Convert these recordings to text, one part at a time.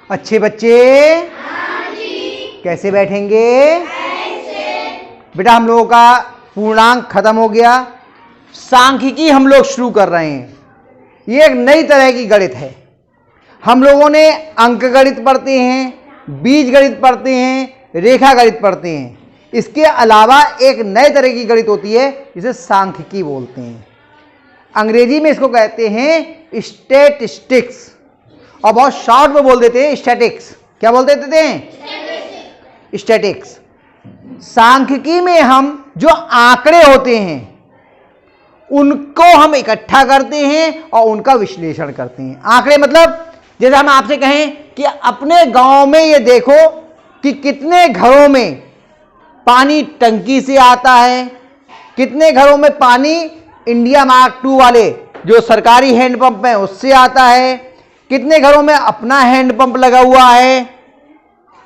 अच्छे बच्चे कैसे बैठेंगे? बेटा हम लोगों का पूर्णांक खत्म हो गया, सांख्यिकी हम लोग शुरू कर रहे हैं। ये एक नई तरह की गणित है। हम लोगों ने अंक गणित पढ़ते हैं, बीज गणित पढ़ते हैं, रेखा गणित पढ़ते हैं। इसके अलावा एक नए तरह की गणित होती है जिसे सांख्यिकी बोलते हैं। अंग्रेजी में इसको कहते हैं स्टैटिस्टिक्स, और बहुत शॉर्ट में बोल देते हैं स्टैटिक्स। क्या बोल देते हैं? स्टैटिक्स। सांख्यिकी में हम जो आंकड़े होते हैं उनको हम इकट्ठा करते हैं और उनका विश्लेषण करते हैं। आंकड़े मतलब जैसे हम आपसे कहें कि अपने गांव में ये देखो कि कितने घरों में पानी टंकी से आता है, कितने घरों में पानी इंडिया मार्क 2 वाले जो सरकारी हैंडपंप हैं उससे आता है, कितने घरों में अपना हैंडपंप लगा हुआ है,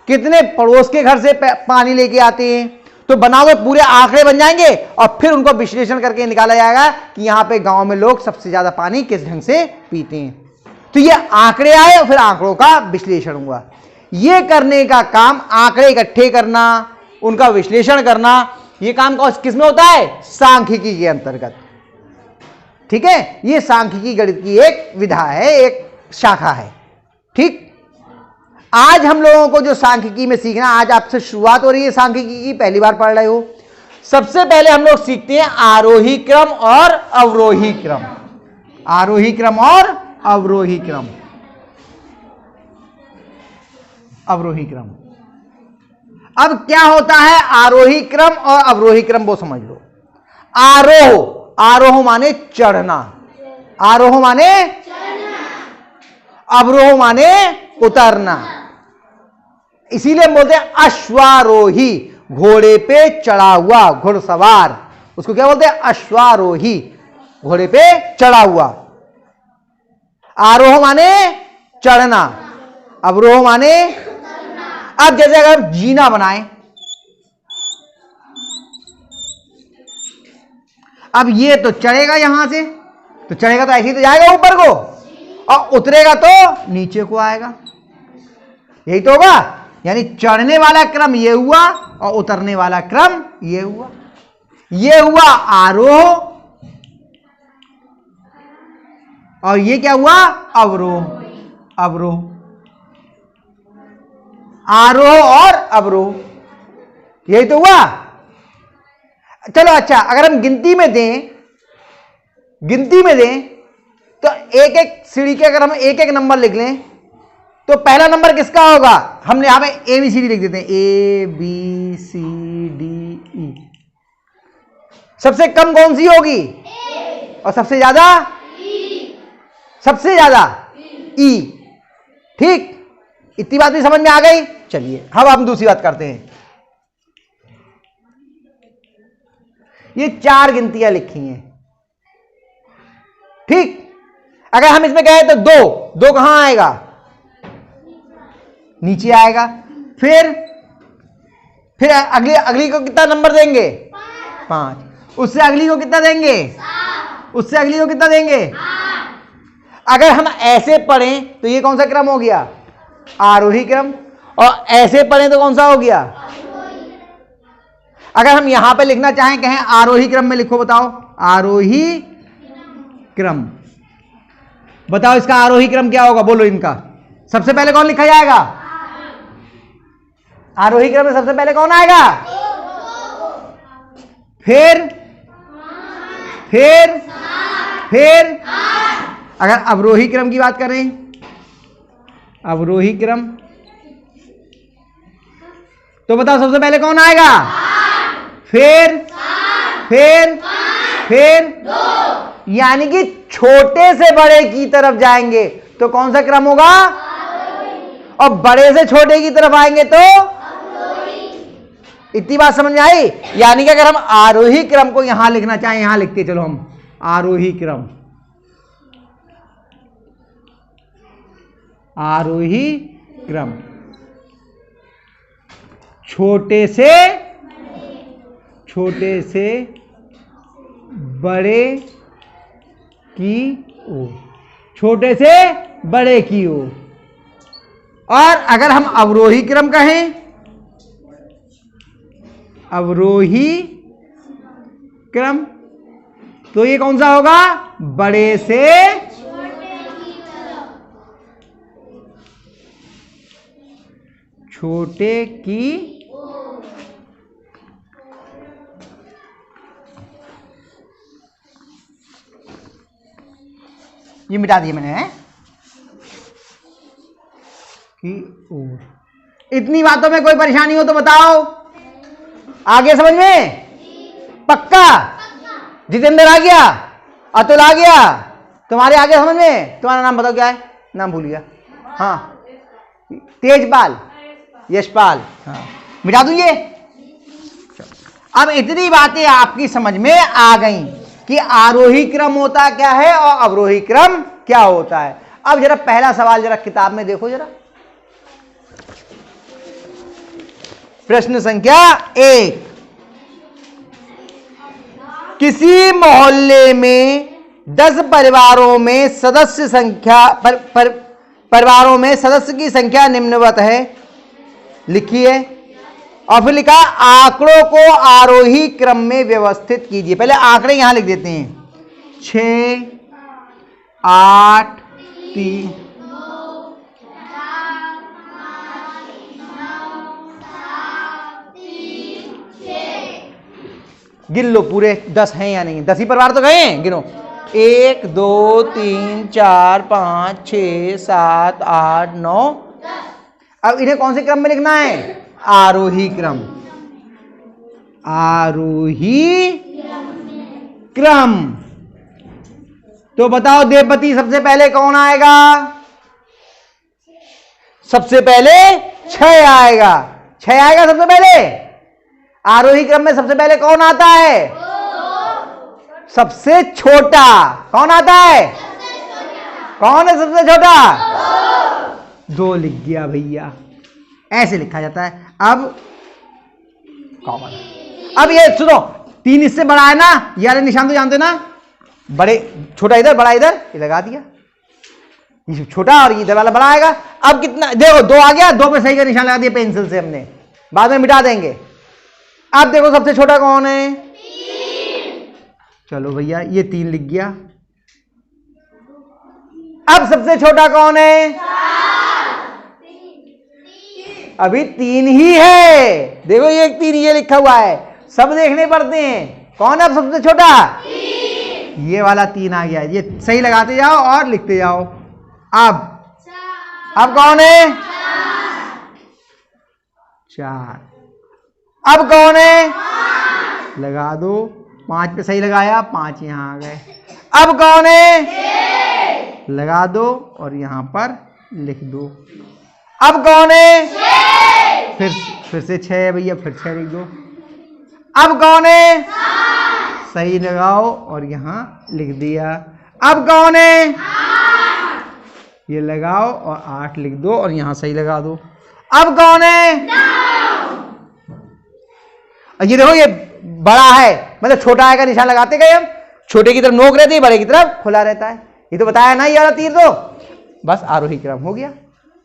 कितने पड़ोस के घर से पानी लेके आते हैं। तो बनाओगे पूरे आंकड़े बन जाएंगे और फिर उनको विश्लेषण करके निकाला जाएगा कि यहां पे गांव में लोग सबसे ज्यादा पानी किस ढंग से पीते हैं। तो ये आंकड़े आए और फिर आंकड़ों का विश्लेषण हुआ। ये करने का काम, आंकड़े इकट्ठे करना, उनका विश्लेषण करना, ये काम किसमें होता है? सांख्यिकी के अंतर्गत। ठीक है, ये सांख्यिकी गणित की एक विधा है, एक शाखा है। ठीक, आज हम लोगों को जो सांख्यिकी में सीखना, आज आपसे शुरुआत हो रही है सांख्यिकी की, पहली बार पढ़ रहे हो। सबसे पहले हम लोग सीखते हैं आरोही क्रम और अवरोही क्रम। आरोही क्रम और अवरोही क्रम। अवरोही क्रम। अब क्या होता है आरोही क्रम और अवरोही क्रम, वो समझ लो। आरोह, आरोह माने चढ़ना, आरोह माने अवरोह माने उतरना। इसीलिए हम बोलते हैं अश्वारोही, घोड़े पे चढ़ा हुआ, घुड़सवार, उसको क्या बोलते हैं? अश्वारोही, घोड़े पे चढ़ा हुआ। आरोह माने चढ़ना, अवरोह माने। अब जैसे अगर जीना बनाए, अब ये तो चढ़ेगा, यहां से तो चढ़ेगा तो ऐसे ही तो जाएगा ऊपर को, और उतरेगा तो नीचे को आएगा। यही तो होगा। यानी चढ़ने वाला क्रम ये हुआ और उतरने वाला क्रम ये हुआ। ये हुआ आरोह और ये क्या हुआ? अवरोह। अवरोह, आरोह और अवरोह, यही तो हुआ। चलो अच्छा, अगर हम गिनती में दें, गिनती में दें तो एक एक सीढ़ी के अगर हम एक एक नंबर लिख लें तो पहला नंबर किसका होगा? हमने यहां पे ABCD लिख देते हैं, ABCD। सबसे कम कौन सी होगी? और सबसे ज्यादा? सबसे ज्यादा E। ठीक, इतनी बात भी समझ में आ गई। चलिए अब हम दूसरी बात करते हैं। ये 4 गिनतियां लिखी हैं। ठीक, अगर हम इसमें कहें तो 2, 2 कहां आएगा? नीचे आएगा। फिर अगली को कितना नंबर देंगे? 5। उससे अगली को कितना देंगे? 7। उससे अगली को कितना देंगे? 8। अगर हम ऐसे पढ़ें तो ये कौन सा क्रम हो गया? आरोही क्रम। और ऐसे पढ़ें तो कौन सा हो गया? अगर हम यहां पे लिखना चाहें, कहें आरोही क्रम में लिखो, बताओ आरोही क्रम। बताओ इसका आरोही क्रम क्या होगा? बोलो इनका। सबसे पहले कौन लिखा जाएगा? आरोही क्रम में सबसे पहले कौन आएगा? फिर अगर अवरोही क्रम की बात करें, अवरोही क्रम, तो बताओ सबसे पहले कौन आएगा? फिर 2। यानी कि छोटे से बड़े की तरफ जाएंगे तो कौन सा क्रम होगा? और बड़े से छोटे की तरफ आएंगे तो? इतनी बात समझ में आई? यानी कि अगर हम आरोही क्रम को यहां लिखना चाहें, यहां लिखते चलो हम आरोही क्रम। आरोही क्रम, छोटे से बड़े की ओर, छोटे से बड़े की ओर। और अगर हम अवरोही क्रम कहें, अवरोही क्रम, तो ये कौन सा होगा? बड़े से छोटे की ये मिटा दिए मैंने की ओर। इतनी बातों में कोई परेशानी हो तो बताओ। आगे समझ में? पक्का? जितेंद्र आ गया, अतुल आ गया, तुम्हारे आगे समझ में? तुम्हारा नाम बताओ क्या है? नाम भूल गया। हाँ, तेजपाल, यशपाल। हाँ, मिटा दूं ये। अब इतनी बातें आपकी समझ में आ गई कि आरोही क्रम होता क्या है और अवरोही क्रम क्या होता है। अब जरा पहला सवाल जरा किताब में देखो जरा। प्रश्न संख्या 1, किसी मोहल्ले में 10 परिवारों में सदस्य संख्या परिवारों में सदस्य की संख्या निम्नवत है, लिखिए। और फिर लिखा आंकड़ों को आरोही क्रम में व्यवस्थित कीजिए। पहले आंकड़े यहां लिख देते हैं, 6, 8, 3, गिन लो पूरे 10 हैं या नहीं। 10 ही परिवार तो गए हैं, गिनो। 1 2 3 4 5 6 7 8 9। अब इन्हें कौन से क्रम में लिखना है? आरोही क्रम। आरोही क्रम। तो बताओ देवपति सबसे पहले कौन आएगा? सबसे पहले 6 आएगा। 6 आएगा सबसे पहले। आरोही क्रम में सबसे पहले कौन आता है? सबसे छोटा। कौन आता है? कौन है सबसे छोटा? 2 लिख गया भैया, ऐसे लिखा जाता है। अब कॉमन। अब ये सुनो, 3 इससे बड़ा है ना, ये वाले निशान तो जानते ना, बड़े छोटा इधर बड़ा इधर, ये लगा दिया, ये छोटा और इधर वाला बड़ा आएगा। अब कितना देखो, 2 आ गया, 2 पे सही का निशान लगा दिया पेंसिल से हमने, बाद में मिटा देंगे। अब देखो सबसे छोटा कौन है? 3। चलो भैया ये 3 लिख गया। अब सबसे छोटा कौन है? 4। अभी 3 ही है, देखो ये 3 ये लिखा हुआ है, सब देखने पड़ते हैं। कौन है अब सबसे छोटा? 3। ये वाला 3 आ गया, ये सही लगाते जाओ और लिखते जाओ। अब कौन है? 4। अब कौन है? 5। लगा दो, 5 पे सही लगाया, 5 यहां आ गए। अब कौन है? 6। लगा दो और यहां पर लिख दो। अब कौन है? 6। फिर से 6 है भैया, फिर 6 लिख दो। अब कौन है? 7। सही लगाओ और यहां लिख दिया। अब कौन है? 8। ये लगाओ और 8 लिख दो और यहां सही लगा दो। अब कौन है? 9। ये देखो ये बड़ा है, मतलब छोटा है का निशान लगाते गए हम, छोटे की तरफ नोक रहती है, बड़े की तरफ खुला रहता है। ये तो बताया ना ये वाला तीर, तो बस आरोही क्रम हो गया।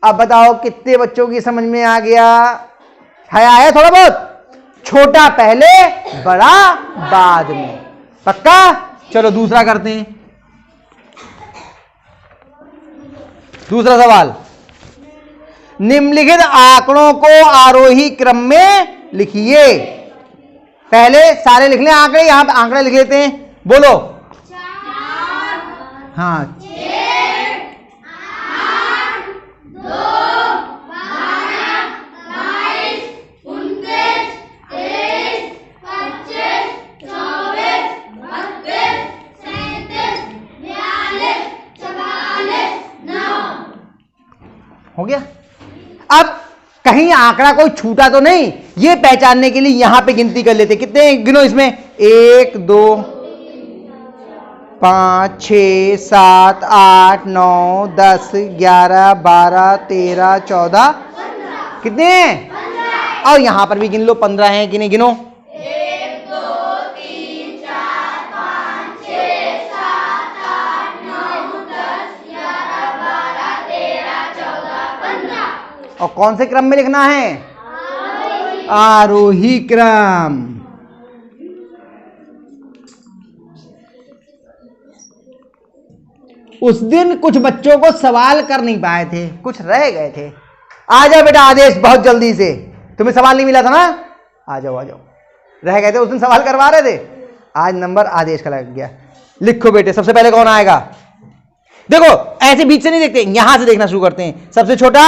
अब बताओ कितने बच्चों की समझ में आ गया? आया थोड़ा बहुत? छोटा पहले, बड़ा बाद में। पक्का? चलो दूसरा करते हैं। दूसरा सवाल, निम्नलिखित आंकड़ों को आरोही क्रम में लिखिए। पहले सारे लिख लें आंकड़े, यहां पे आंकड़े लिख लेते हैं, बोलो। 4। हाँ, 6, 8, 2, 12, 22, 29, 23, 25, 24, 32, 37, 42, 44, 9 हो गया। अब कहीं आंकड़ा कोई छूटा तो नहीं, ये पहचानने के लिए यहां पे गिनती कर लेते। कितने गिनो इसमें? 1 2 5 6 7 8 9 10 11 12 13 14 कितने? 15। और यहां पर भी गिन लो, 15 हैं कि नहीं? गिनो। 1 2 3 4 5 6 7 8 9 10 11 12 13 14 15। और कौन से क्रम में लिखना है? आरोही क्रम। उस दिन कुछ बच्चों को सवाल कर नहीं पाए थे, कुछ रह गए थे। आ जाओ बेटा आदेश, बहुत जल्दी से। तुम्हें सवाल नहीं मिला था ना? आ जाओ आ जाओ। रह गए थे उस दिन, सवाल करवा रहे थे, आज नंबर आदेश का लग गया। लिखो बेटे, सबसे पहले कौन आएगा? देखो ऐसे बीच से नहीं देखते, यहां से देखना शुरू करते हैं। सबसे छोटा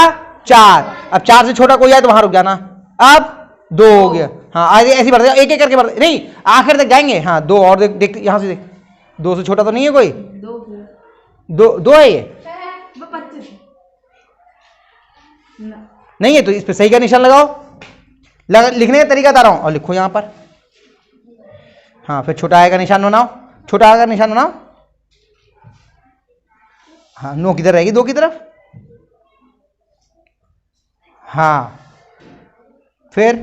4, अब 4 से छोटा कोई आए तो वहां रुक जाना। अब 2 हो गया, हाँ ऐसे बढ़ते, एक एक करके बढ़ते, नहीं आखिर तक जाएंगे। हाँ 2 और देख, यहां से देख, 2 से छोटा तो नहीं है कोई? 2 है ये, नहीं है तो इस पे सही का निशान लगाओ। लिखने का तरीका बता रहा हूं, और लिखो यहां पर। हाँ फिर छोटा आएगा निशान बनाओ, छोटा आएगा निशान बनाओ। हाँ 9 किधर रहेगी? 2 की तरफ। हाँ फिर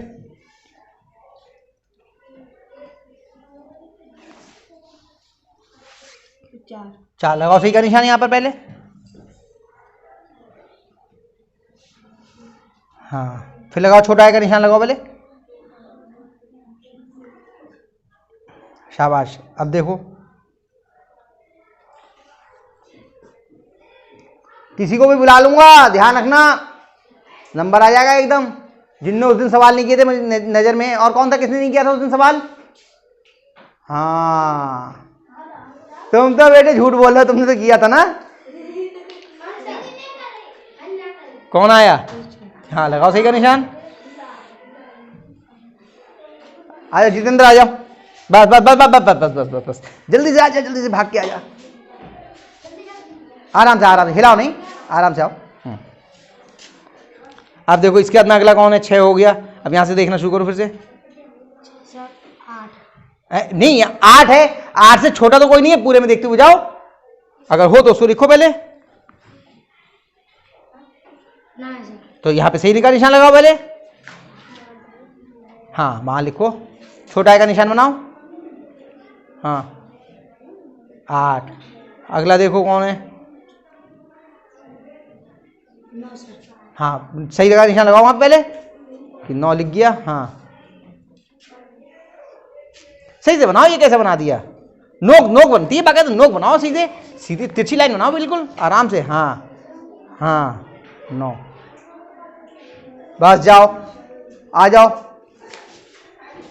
4 लगाओ सही का निशान यहां पर पहले। हाँ फिर लगाओ छोटा आएगा निशान लगाओ पहले। शाबाश। अब देखो, किसी को भी बुला लूंगा, ध्यान रखना, नंबर आ जाएगा एकदम। जिनने उस दिन सवाल नहीं किए थे मुझे नजर में, और कौन था किसने नहीं किया था उस दिन सवाल? हाँ तुम तो बेटे झूठ बोल रहे हो, तुमने तो किया था ना। कौन आया? हाँ लगाओ सही का निशान। आ जाओ जितेंद्र, आ जाओ। बस बस बस बस बस बस बस बस बस, जल्दी से आ जा, जल्दी से भाग के आ जा। आराम से हिलाओ नहीं, आराम से आओ। अब देखो इसके बाद में अगला कौन है? 6 हो गया। अब यहां से देखना शुरू करो फिर से। 8 नहीं, 8 है। 8 से छोटा तो कोई नहीं है, पूरे में देखते हुए जाओ, अगर हो तो उसको लिखो पहले। तो यहां पे सही का निशान लगाओ पहले। हाँ वहां लिखो, छोटा का निशान बनाओ। हाँ 8। अगला देखो कौन है? हाँ सही का निशान लगाओ वहां पहले कि 9 लिख गया। हाँ सही से बनाओ, ये कैसे बना दिया? नोक नोक बनती है बाकायदा, नोक बनाओ, सीधे सीधी तिरछी लाइन बनाओ बिल्कुल आराम से। हाँ हाँ 9। बस जाओ, आ जाओ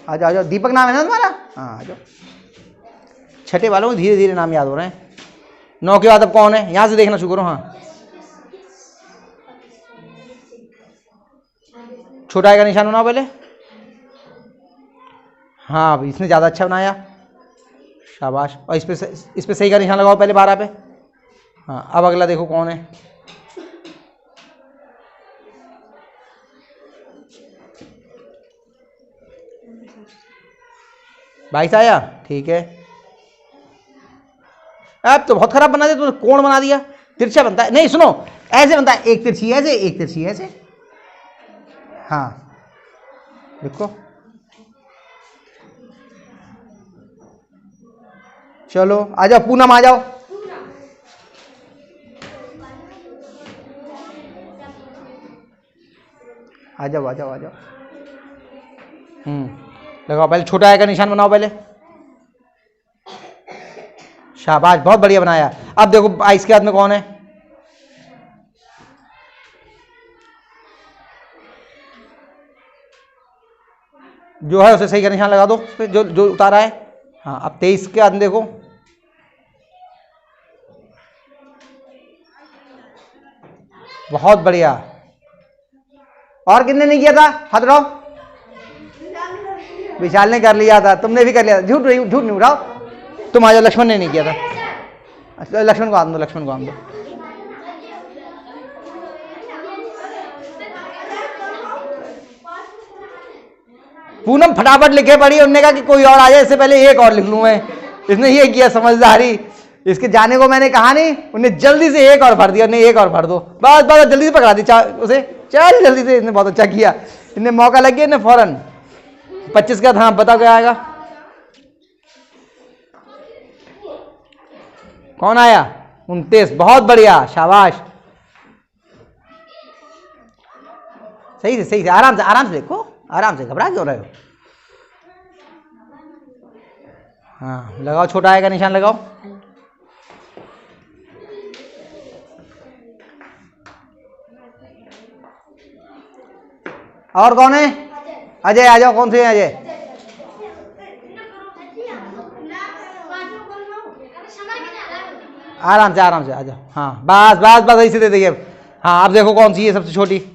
आ जाओ आ जाओ। दीपक नाम है ना तुम्हारा? हाँ आ जाओ। छठे वालों को धीरे धीरे नाम याद हो रहे हैं। 9 के बाद अब कौन है? यहां से देखना शुरू करो। हाँ छोटा का निशान बनाओ पहले। हाँ इसने ज्यादा अच्छा बनाया, शाबाश। और इस पे सही का निशान लगाओ पहले 12 पे। हाँ अब अगला देखो कौन है? बाईस आया, ठीक है। अब तो बहुत खराब बना दिया तुमने, कोण बना दिया, तिरछा बनता है। नहीं सुनो, ऐसे बनता है, एक तिरछी ऐसे, एक तिरछी ऐसे। हाँ देखो, चलो आ जाओ पूनम, आ जाओ। आ जाओ आ जाओ आ जाओ। लगाओ पहले छोटा आएगा निशान बनाओ पहले। शाबाश, बहुत बढ़िया बनाया। अब देखो 22 के हाथ में कौन है? जो है उसे सही का निशान लगा दो उस पे, जो उतारा है। हाँ अब 23 के हाथ में देखो, बहुत बढ़िया। और किसने नहीं किया था? हाथ उठाओ। विशाल ने कर लिया था, तुमने भी कर लिया था। झूठ नहीं उठाओ। तुम आ जाओ, लक्ष्मण ने नहीं किया था। अच्छा लक्ष्मण को आम दो, लक्ष्मण को आम दो। पूनम फटाफट लिखे पड़ी, उन्होंने कहा कि कोई और आ जाए, इससे पहले एक और लिख लूं मैं। इसने ये किया समझदारी, इसके जाने को मैंने कहा नहीं, उन्हें जल्दी से एक और भर दिया। नहीं एक और भर दो, बस बस जल्दी से पकड़ा दी उसे, चल जल्दी से। इसने बहुत अच्छा किया, इन्हें मौका लग गया, इन्हें फौरन 25 का था। बता क्या आएगा? कौन आया? 29, बहुत बढ़िया, शाबाश। सही से, आराम से देखो, आराम से, घबरा क्यों रहे हो। हाँ लगाओ, छोटा आएगा निशान लगाओ। और कौन है? अजय आ जाओ। कौन से हैं अजय? आराम से आ जाओ। हाँ बस ऐसे दे देंगे। हाँ अब देखो कौन सी है सबसे छोटी।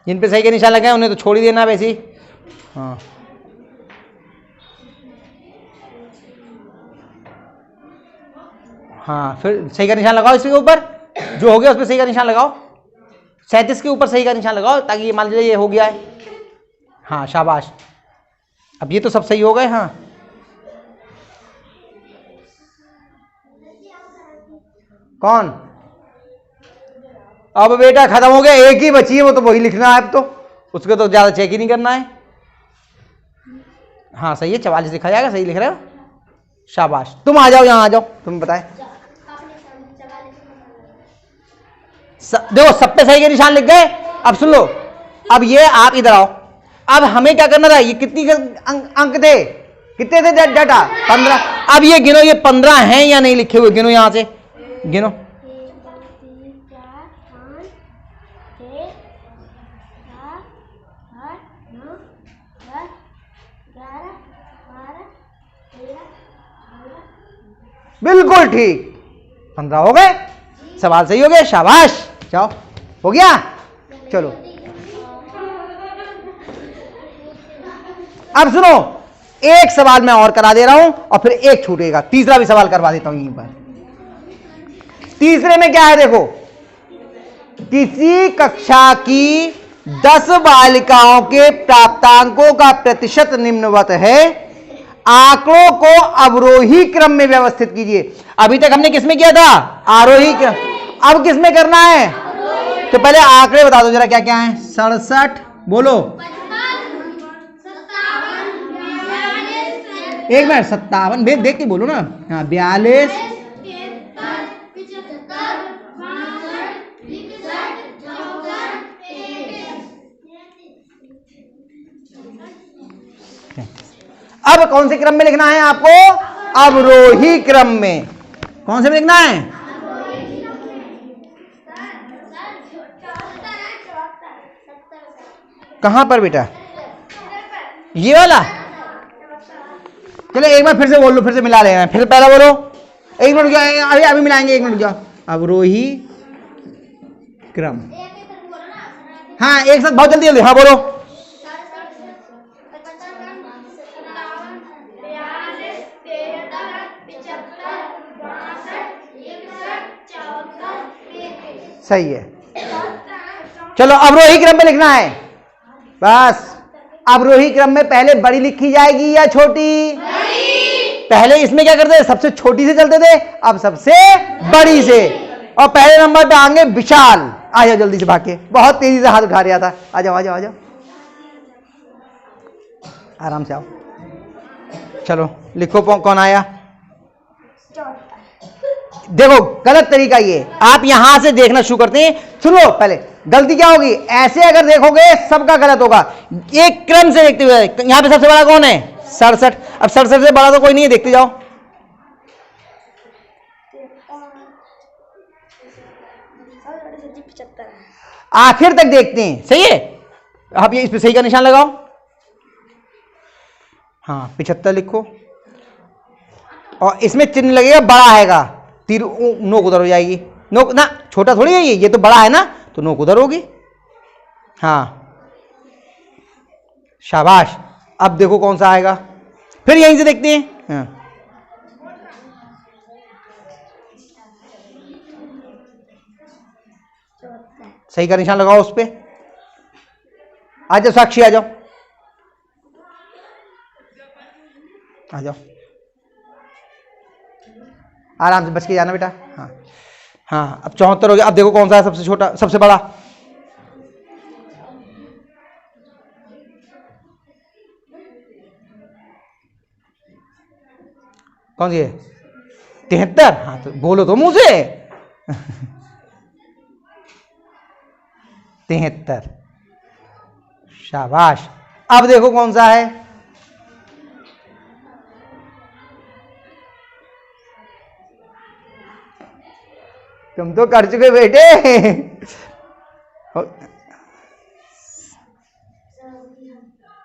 जिन पे सही के निशान लगे उन्हें तो छोड़ ही देना वैसे ही। हाँ हाँ फिर सही का निशान लगाओ इसके ऊपर, जो हो गया उस पर सही का निशान लगाओ। 37 के ऊपर सही का निशान लगाओ ताकि ये मान लीजिए ये हो गया है। हाँ शाबाश, अब ये तो सब सही हो गए। हाँ कौन? अब बेटा खत्म हो गया, एक ही बची है, वो तो वही लिखना है अब तो, उसको तो ज्यादा चेक ही नहीं करना है। हाँ सही है, 44 लिखा जाएगा, सही लिख रहे हो, शाबाश। तुम आ जाओ, यहाँ आ जाओ, तुम बताए। देखो सब पे सही के निशान लिख गए। अब सुन लो, अब ये आप इधर आओ। अब हमें क्या करना था, ये कितनी अंक थे, कितने थे डाटा? 15। अब ये गिनो, ये 15 हैं या नहीं लिखे हुए, गिनो यहां से गिनो। 1 बिल्कुल ठीक, 15 हो गए, सवाल सही हो गया, शाबाश। जाओ, हो गया, चलो। अब सुनो, एक सवाल मैं और करा दे रहा हूं और फिर एक छूटेगा, तीसरा भी सवाल करवा देता हूं यहीं पर। तीसरे में क्या है देखो, किसी कक्षा की 10 बालिकाओं के प्राप्तांकों का प्रतिशत निम्नवत है, आंकड़ों को अवरोही क्रम में व्यवस्थित कीजिए। अभी तक हमने किसमें किया था? आरोही क्रम। अब किसमें करना है? तो पहले आंकड़े बता दो जरा क्या क्या है। 67 बोलो, 1 मिनट, 57 देख के बोलो ना। हाँ 42, अब कौन से क्रम में लिखना है आपको? अवरोही क्रम में। कौन से में लिखना है? कहां पर बेटा? ये वाला? चलो एक बार फिर से बोल लो, फिर से मिला लेना, फिर से पहला बोलो। 1 मिनट रुक, अभी मिलाएंगे, 1 मिनट रुक जाओ। अवरोही क्रम, हाँ एक साथ, बहुत जल्दी जल्दी, हाँ बोलो। सही है, चलो अवरोही क्रम में लिखना है बस। अवरोही क्रम में पहले बड़ी लिखी जाएगी या छोटी? बड़ी। पहले इसमें क्या करते थे, सबसे छोटी से चलते थे, अब सबसे बड़ी से, और पहले नंबर पे आएंगे विशाल। आ जाओ जल्दी से भाग के, बहुत तेजी से हाथ उठा रहा था। आ जाओ आ जाओ आ जाओ, आराम से आओ। चलो लिखो, कौन आया? देखो गलत तरीका ये, आप यहां से देखना शुरू करते हैं। सुनो पहले, गलती क्या होगी, ऐसे अगर देखोगे सबका गलत होगा। एक क्रम से देखते हुए, यहां पे सबसे बड़ा कौन है? 67। अब 67 से बड़ा तो कोई नहीं है, देखते जाओ। आखिर तक देखते हैं, सही है। आप ये इस पे सही का निशान लगाओ। हाँ 75 लिखो, और इसमें चिन्ह लगेगा, बड़ा आएगा, तीर नोक उधर हो जाएगी। नोक ना, छोटा थोड़ी है ये तो बड़ा है ना, तो नोक उधर होगी। हाँ शाबाश। अब देखो कौन सा आएगा, फिर यहीं से देखते हैं। हाँ सही का निशान लगाओ उस पे। आ जाओ साक्षी, आ जाओ आ जाओ, आराम से बच के जाना बेटा। हाँ हाँ, अब 74 हो गया। अब देखो कौन सा है सबसे छोटा, सबसे बड़ा? कौन सी है? 73। हाँ तो बोलो तो मुंह से। 73। शाबाश। अब देखो कौन सा है। तुम तो कर चुके बेटे।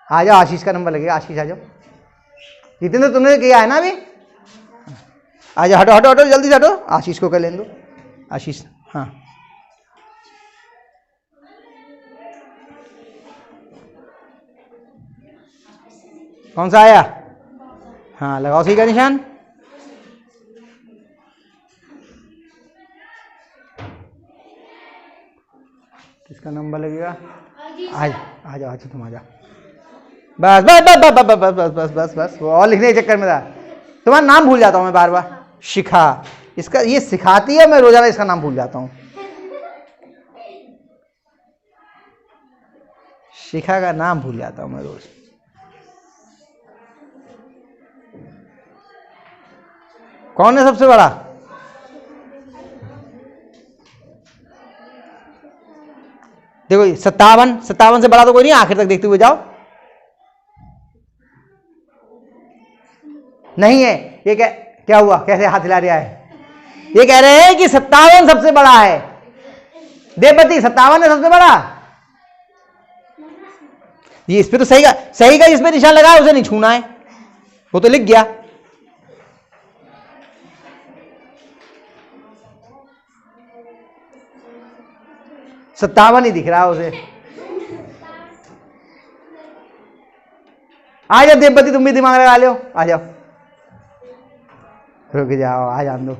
आ जाओ, आशीष का नंबर लगेगा। आशीष आ जाओ। जितने तो तुमने किया है ना अभी। आ जाओ, हटो हटो हटो, जल्दी से हटो। आशीष को कर लेने दो। आशीष, हाँ कौन सा आया? हाँ लगाओ सही का निशान। किसका नंबर लगेगा? आ जाओ, आ जाओ तुम आ जाओ। बस बस बस बस बस बस बस बस बस बस, वो और लिखने के चक्कर में था। तुम्हारा नाम भूल जाता हूँ मैं बार बार। शिखा, इसका ये सिखाती है, मैं रोजाना इसका नाम भूल जाता हूँ। शिखा का नाम भूल जाता हूँ मैं रोज। कौन है सबसे बड़ा? देखो 57, 57 से बड़ा तो कोई नहीं। आखिर तक देखते हुए जाओ। नहीं है ये। क्या हुआ? कैसे हाथ हिला रहा है? ये कह रहे हैं कि 57 सबसे बड़ा है। देवपति 57 है सबसे बड़ा। ये इस पे तो सही का इस पे निशान लगा, उसे नहीं छूना है। वो तो लिख गया। सत्तावन ही दिख रहा है उसे। आ जाओ देवपति, तुम भी दिमाग लगा लो। आ जाओ, रुक जाओ, आ जान दो।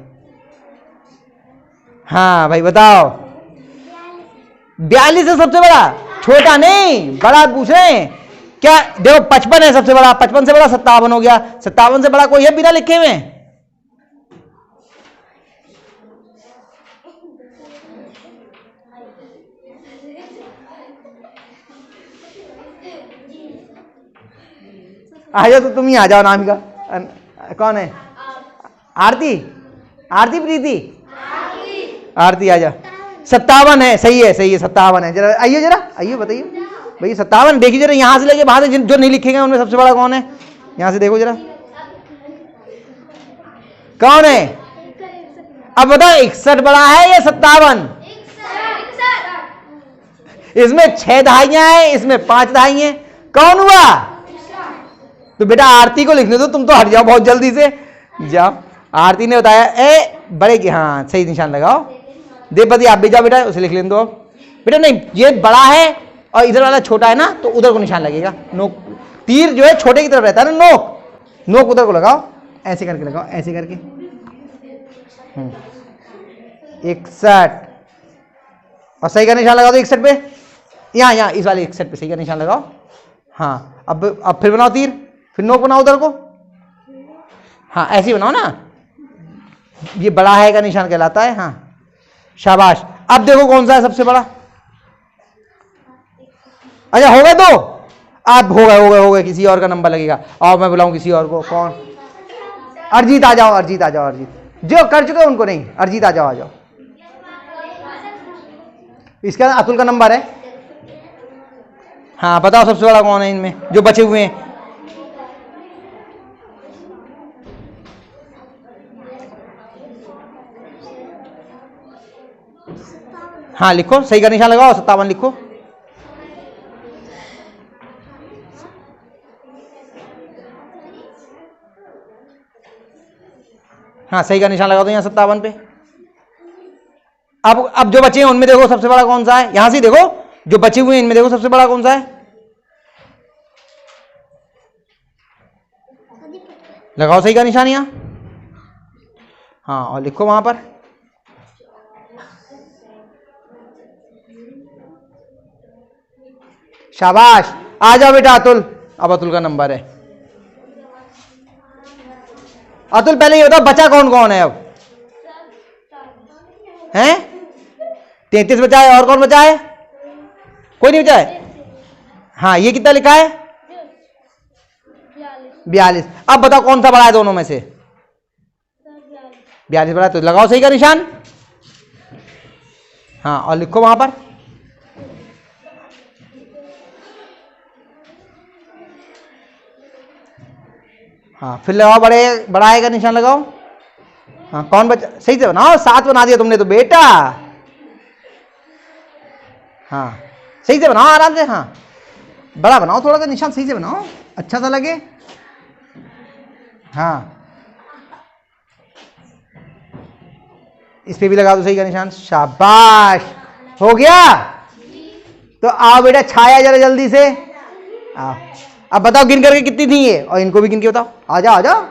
हाँ भाई बताओ। 42 है सबसे बड़ा, छोटा नहीं, बड़ा पूछ रहे हैं क्या? देखो 55 है सबसे बड़ा, 55 से बड़ा 57 हो गया। 57 से बड़ा कोई है बिना लिखे हुए? आ जाओ, तो तुम ही आ जाओ। नाम का कौन है? आरती, आरती प्रीति, आरती आ जा। 57 है, सही है, सही है, 57 है। जरा आइए, जरा आइए, बताइए भाई 57। देखिए जरा यहां से लेके बाहर, जो नहीं लिखेंगे उनमें सबसे बड़ा कौन है? यहां से देखो जरा, कौन है? अब बताओ 61 बड़ा है या 57? इसमें 6 दहाइयां हैं, इसमें 5 दहाइयां। कौन हुआ? तो बेटा आरती को लिखने दो, तुम तो हट जाओ बहुत जल्दी से। जाओ, आरती ने बताया ए बड़े की। हाँ सही निशान लगाओ। देवपति आप भी जाओ बेटा, उसे लिख लेने दो। बेटा नहीं, ये बड़ा है और इधर वाला छोटा है ना, तो उधर को निशान लगेगा। नोक, तीर जो है छोटे की तरफ रहता है ना, नोक, नोक उधर को लगाओ। ऐसे करके लगाओ, ऐसे करके। 61 और सही का निशान लगाओ। तो 61 पे, यहाँ यहाँ इस वाले 61 पे सही का निशान लगाओ। हाँ अब फिर बनाओ तीर, फिर नोक बनाओ उधर को। हाँ ऐसे ही बनाओ ना, ये बड़ा है का निशान कहलाता है। हाँ शाबाश। अब देखो कौन सा है सबसे बड़ा। अच्छा हो गए दो। अब हो गए, किसी और का नंबर लगेगा। और मैं बुलाऊं किसी और को। कौन? अरजीत आ जाओ, अरजीत आ जाओ। अरजीत जो कर चुके उनको नहीं, अरजीत आ जाओ, आ जाओ। इसका अतुल का नंबर है। हाँ बताओ सबसे बड़ा कौन है इनमें जो बचे हुए हैं? हाँ लिखो, सही का निशान लगाओ, 57 लिखो। हाँ सही का निशान लगा दो यहाँ 57 पे। अब जो बचे हैं उनमें देखो सबसे बड़ा कौन सा है। यहां से देखो जो बचे हुए हैं इनमें देखो सबसे बड़ा कौन सा है। लगाओ सही का निशान यहाँ। हाँ और लिखो वहां पर। शाबाश। आ जाओ बेटा अतुल। अब अतुल का नंबर है। अतुल पहले ये बताओ बचा कौन कौन है अब? हैं? 33 बचा है। और कौन बचा है? कोई नहीं बचा है। हाँ ये कितना लिखा है? 42। अब बताओ कौन सा बड़ा है दोनों में से? 42 बड़ा है, तो लगाओ सही का निशान। हाँ और लिखो वहां पर। हाँ फिर लगाओ, बड़े बड़ा आएगा निशान लगाओ। हाँ कौन बचा, सही से बनाओ, 7 बना दिया तुमने तो बेटा। हाँ सही से बनाओ आराम से, हाँ बड़ा बनाओ थोड़ा सा, निशान सही से बनाओ, अच्छा सा लगे। हाँ इस पे भी लगा दो सही का निशान, शाबाश, हो गया। तो आओ बेटा छाया जरा जल्दी से आओ। अब बताओ गिन करके कितनी थी ये, और इनको भी गिन के बताओ। आ जाओ आ जाओ।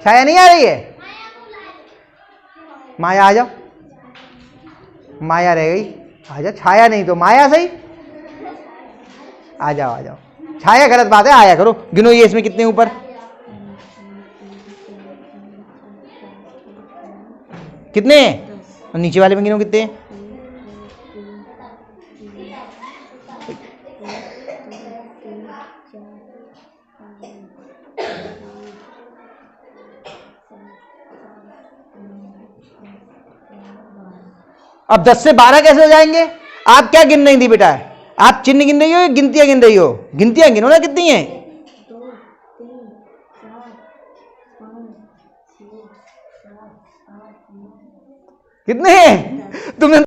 छाया नहीं आ रही है, माया आ जाओ, माया रह गई, आ जाओ। छाया नहीं तो माया सही, आ जाओ आ जाओ। छाया गलत बात है, आया करो। गिनो ये इसमें कितने ऊपर, कितने, और नीचे वाले में गिनो कितने। अब 10 से 12 कैसे हो जाएंगे? आप क्या गिन नहीं दी बेटा, आप चिन्ह गिन रही हो या गिनतियां गिन रही हो? गिनतियां गिनो ना कितनी हैं। 2 3 4 5 6 7 8 9 कितने हैं तुमने?